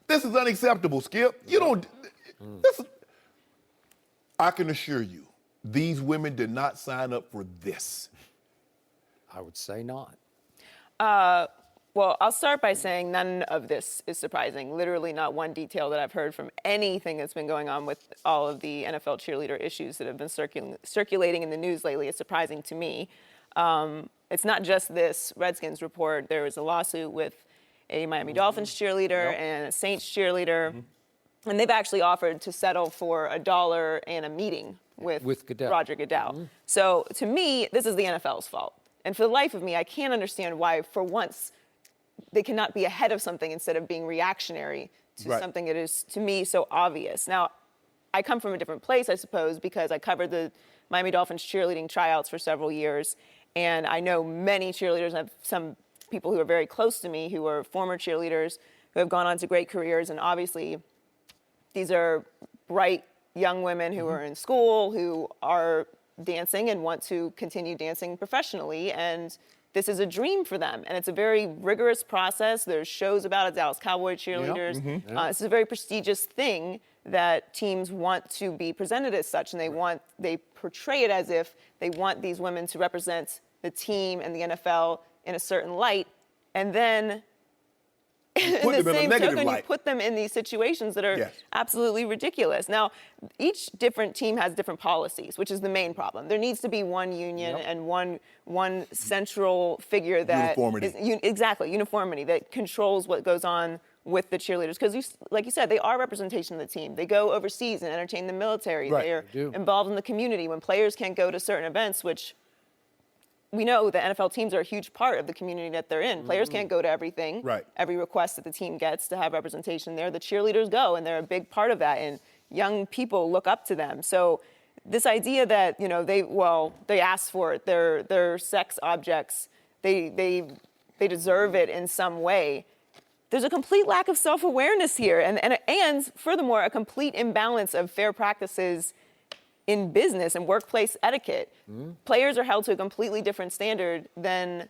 This is unacceptable, Skip. You don't. I can assure you, these women did not sign up for this. I would say not. Well, I'll start by saying none of this is surprising. Literally not one detail that I've heard from anything that's been going on with all of the NFL cheerleader issues that have been circulating in the news lately is surprising to me. It's not just this Redskins report. There was a lawsuit with a Miami Dolphins cheerleader and a Saints cheerleader. And they've actually offered to settle for $1 and a meeting with Goodell. Roger Goodell. So to me, this is the NFL's fault. And for the life of me, I can't understand why, for once, they cannot be ahead of something instead of being reactionary to something that is, to me, so obvious. Now, I come from a different place, I suppose, because I covered the Miami Dolphins cheerleading tryouts for several years. And I know many cheerleaders. I have some people who are very close to me who are former cheerleaders who have gone on to great careers. And obviously, these are bright young women who are in school, who are dancing and want to continue dancing professionally. And this is a dream for them. And it's a very rigorous process. There's shows about it, Dallas Cowboy cheerleaders. This is a very prestigious thing that teams want to be presented as such. And they portray it as if they want these women to represent the team and the NFL in a certain light. And then in the same token, you put them in these situations that are absolutely ridiculous. Now, each different team has different policies, which is the main problem. There needs to be one union and one central figure that uniformity that controls what goes on with the cheerleaders. Because, like you said, they are representation of the team. They go overseas and entertain the military. They are involved in the community. When players can't go to certain events, which we know the NFL teams are a huge part of the community that they're in. Players can't go to everything. Every request that the team gets to have representation there, the cheerleaders go, and they're a big part of that. And young people look up to them. So this idea that, they asked for it, they're sex objects, they deserve it in some way. There's a complete lack of self-awareness here, and furthermore, a complete imbalance of fair practices in business and workplace etiquette. Players are held to a completely different standard than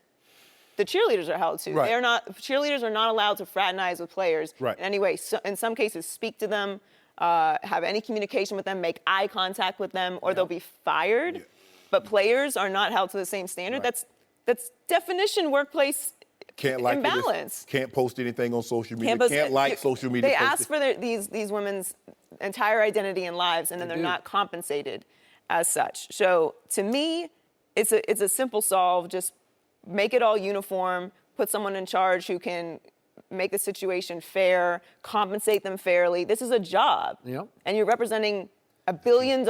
the cheerleaders are held to. Cheerleaders are not allowed to fraternize with players in any way. So in some cases, speak to them, have any communication with them, make eye contact with them, or they'll be fired. But players are not held to the same standard. That's definition workplace imbalance. Can't post anything on social media. Can't like social media. They ask for these women's entire identity and lives, and then they're not compensated as such. So to me, it's a simple solve. Just make it all uniform. Put someone in charge who can make the situation fair, compensate them fairly. This is a job, and you're representing $1 billion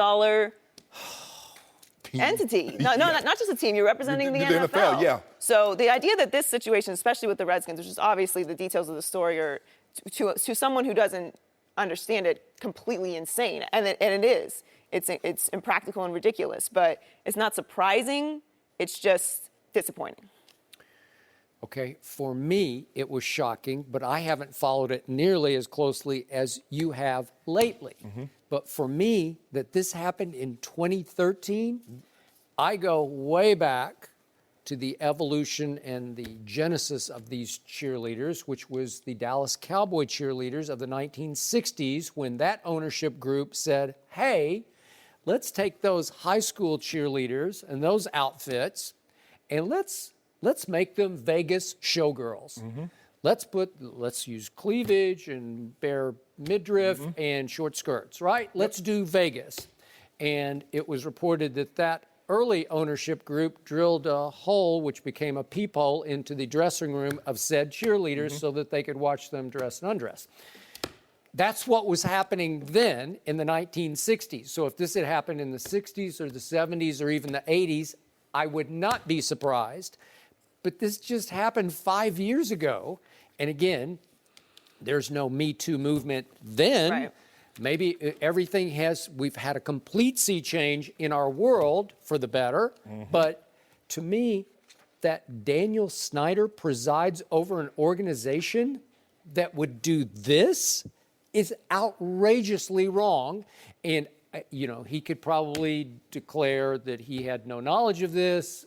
entity. No, not just a team. You're representing the NFL. So the idea that this situation, especially with the Redskins, which is obviously the details of the story, are to someone who doesn't understand it, completely insane, and it is. It's impractical and ridiculous, but it's not surprising. It's just disappointing. Okay, for me, it was shocking, but I haven't followed it nearly as closely as you have lately. But for me, that this happened in 2013, I go way back to the evolution and the genesis of these cheerleaders, which was the Dallas Cowboy cheerleaders of the 1960s, when that ownership group said, hey, let's take those high school cheerleaders and those outfits and let's make them Vegas showgirls. Let's use cleavage and bare midriff and short skirts, right? Let's do Vegas. And it was reported that early ownership group drilled a hole, which became a peephole, into the dressing room of said cheerleaders so that they could watch them dress and undress. That's what was happening then in the 1960s. So if this had happened in the 60s or the 70s or even the 80s, I would not be surprised. But this just happened 5 years ago. And again, there's no Me Too movement then. Maybe we've had a complete sea change in our world for the better. But to me, that Daniel Snyder presides over an organization that would do this is outrageously wrong. And, he could probably declare that he had no knowledge of this.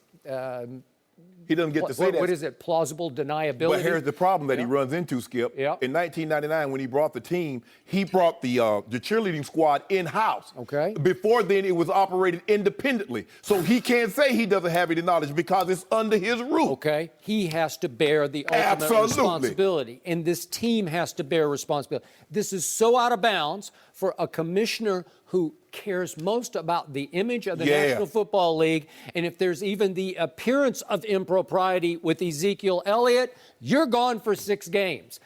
He doesn't get to say that. What is it? Plausible deniability. But here's the problem that he runs into, Skip. Yep. In 1999, when he brought the team, he brought the cheerleading squad in-house. Okay. Before then, it was operated independently. So he can't say he doesn't have any knowledge because it's under his roof. Okay. He has to bear the ultimate Absolutely. responsibility. And this team has to bear responsibility. This is so out of bounds for a commissioner who cares most about the image of the National Football League. And if there's even the appearance of impropriety with Ezekiel Elliott, you're gone for 6 games.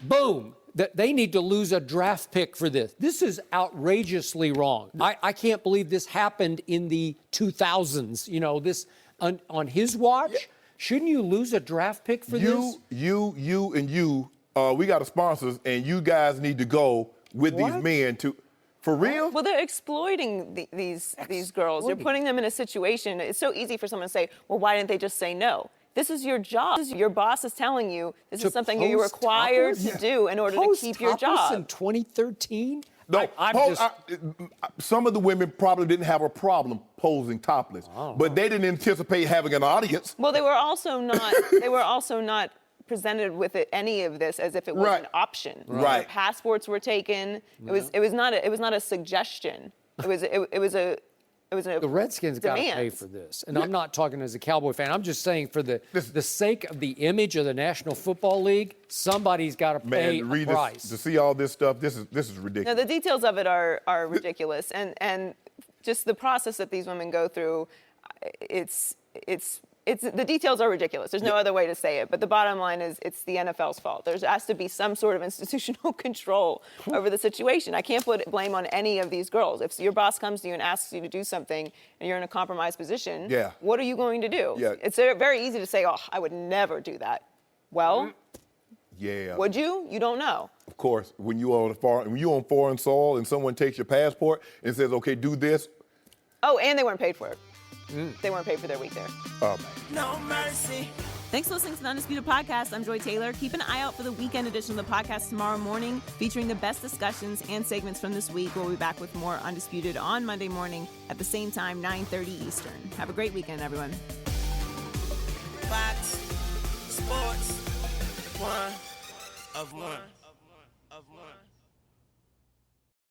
Boom. They need to lose a draft pick for this. This is outrageously wrong. I can't believe this happened in the 2000s. You know, this on his watch. Yeah. Shouldn't you lose a draft pick for this? You, and you. We got a sponsors, and you guys need to go with these men to. For real? Well, they're exploiting these girls. They're putting them in a situation. It's so easy for someone to say, well, why didn't they just say no? This is your job. Your boss is telling you this is something you're required to do in order to keep your job. In 2013? No, some of the women probably didn't have a problem posing topless, but they didn't anticipate having an audience. Well, they were also not presented with any of this as if it was an option. Right. Their passports were taken. It was not a suggestion. It was a the Redskins got to pay for this. And I'm not talking as a Cowboy fan. I'm just saying for the sake of the image of the National Football League, somebody's got to pay a price. To see all this stuff, this is ridiculous. No, the details of it are ridiculous. And just the process that these women go through, the details are ridiculous. There's no other way to say it. But the bottom line is it's the NFL's fault. There has to be some sort of institutional control over the situation. I can't put blame on any of these girls. If your boss comes to you and asks you to do something and you're in a compromised position, what are you going to do? Yeah. It's very easy to say, oh, I would never do that. Well, would you? You don't know. Of course, when you're on foreign soil and someone takes your passport and says, okay, do this. Oh, and they weren't paid for it. They weren't paid for their week there. Oh, man. No mercy. Thanks for listening to the Undisputed Podcast. I'm Joy Taylor. Keep an eye out for the weekend edition of the podcast tomorrow morning, featuring the best discussions and segments from this week. We'll be back with more Undisputed on Monday morning at the same time, 9:30 Eastern. Have a great weekend, everyone. Fox Sports 1 of 1.